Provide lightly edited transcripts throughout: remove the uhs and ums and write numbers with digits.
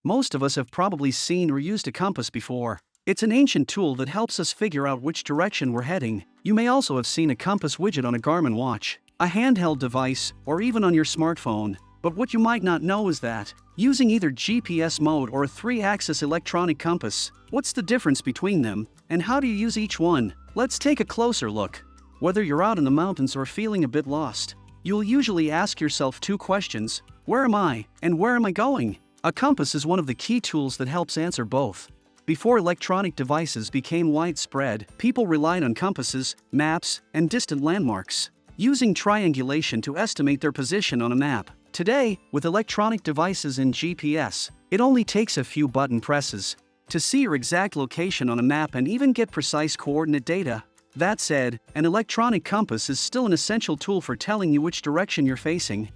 Most of us have probably seen or used a compass before. It's an ancient tool that helps us figure out which direction we're heading. You may also have seen a compass widget on a Garmin watch, a handheld device, or even on your smartphone. But what you might not know is that, using either GPS mode or a 3-axis electronic compass, what's the difference between them, and how do you use each one? Let's take a closer look. Whether you're out in the mountains or feeling a bit lost, you'll usually ask yourself 2 questions: where am I, and where am I going? A compass is one of the key tools that helps answer both. Before electronic devices became widespread, people relied on compasses, maps, and distant landmarks, using triangulation to estimate their position on a map. Today, with electronic devices and GPS, it only takes a few button presses to see your exact location on a map and even get precise coordinate data. That said, an electronic compass is still an essential tool for telling you which direction you're facing.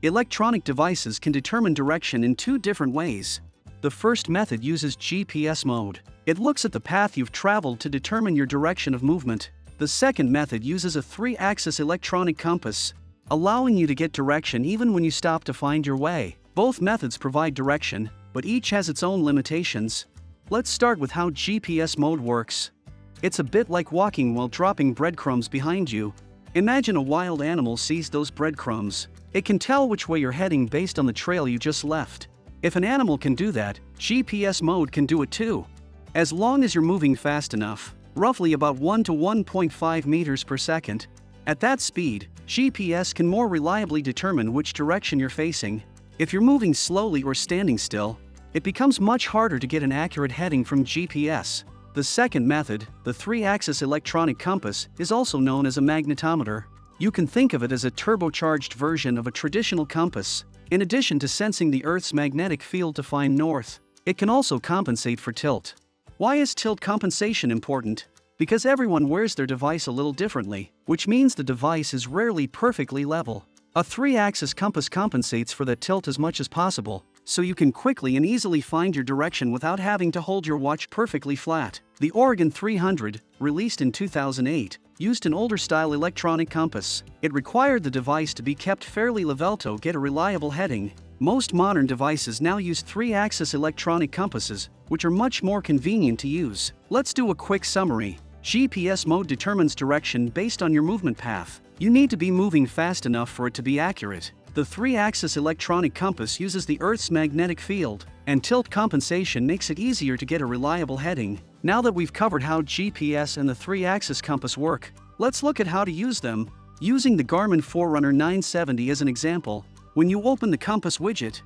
Electronic devices can determine direction in 2 different ways. The first method uses GPS mode. It looks at the path you've traveled to determine your direction of movement. The second method uses a 3-axis electronic compass, allowing you to get direction even when you stop to find your way. Both methods provide direction, but each has its own limitations. Let's start with how GPS mode works. It's a bit like walking while dropping breadcrumbs behind you. Imagine a wild animal sees those breadcrumbs. It can tell which way you're heading based on the trail you just left. If an animal can do that, GPS mode can do it too. As long as you're moving fast enough, roughly about 1 to 1.5 meters per second, at that speed, GPS can more reliably determine which direction you're facing. If you're moving slowly or standing still, it becomes much harder to get an accurate heading from GPS. The second method, the 3-axis electronic compass, is also known as a magnetometer. You can think of it as a turbocharged version of a traditional compass. In addition to sensing the Earth's magnetic field to find north, it can also compensate for tilt. Why is tilt compensation important? Because everyone wears their device a little differently, which means the device is rarely perfectly level. A 3-axis compass compensates for that tilt as much as possible, so you can quickly and easily find your direction without having to hold your watch perfectly flat. The Oregon 300, released in 2008, used an older-style electronic compass. It required the device to be kept fairly level to get a reliable heading. Most modern devices now use 3-axis electronic compasses, which are much more convenient to use. Let's do a quick summary. GPS mode determines direction based on your movement path. You need to be moving fast enough for it to be accurate. The 3-axis electronic compass uses the Earth's magnetic field, and tilt compensation makes it easier to get a reliable heading. Now that we've covered how GPS and the 3-axis compass work, let's look at how to use them. Using the Garmin Forerunner 970 as an example, when you open the compass widget,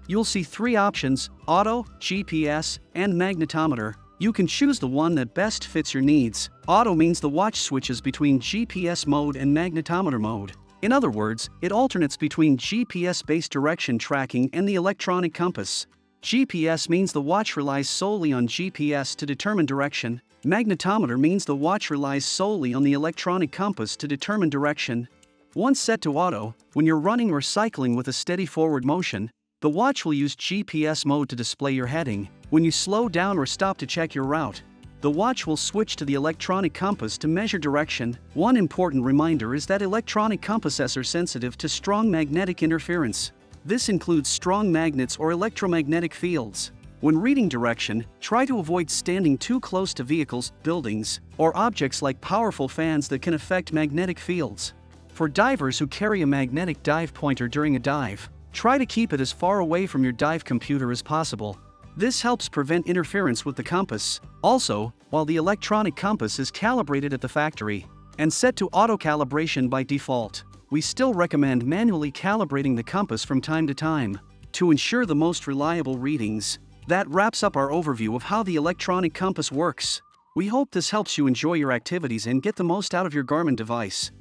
you'll see 3 options: Auto, GPS, and Magnetometer. You can choose the one that best fits your needs. Auto means the watch switches between GPS mode and magnetometer mode. In other words, it alternates between GPS-based direction tracking and the electronic compass. GPS means the watch relies solely on GPS to determine direction. Magnetometer means the watch relies solely on the electronic compass to determine direction. Once set to auto, when you're running or cycling with a steady forward motion, the watch will use GPS mode to display your heading. When you slow down or stop to check your route, the watch will switch to the electronic compass to measure direction. One important reminder is that electronic compasses are sensitive to strong magnetic interference. This includes strong magnets or electromagnetic fields. When reading direction, try to avoid standing too close to vehicles, buildings, or objects like powerful fans that can affect magnetic fields. For divers who carry a magnetic dive pointer during a dive, try to keep it as far away from your dive computer as possible. This helps prevent interference with the compass. Also, while the electronic compass is calibrated at the factory and set to auto calibration by default, we still recommend manually calibrating the compass from time to time to ensure the most reliable readings. That wraps up our overview of how the electronic compass works. We hope this helps you enjoy your activities and get the most out of your Garmin device.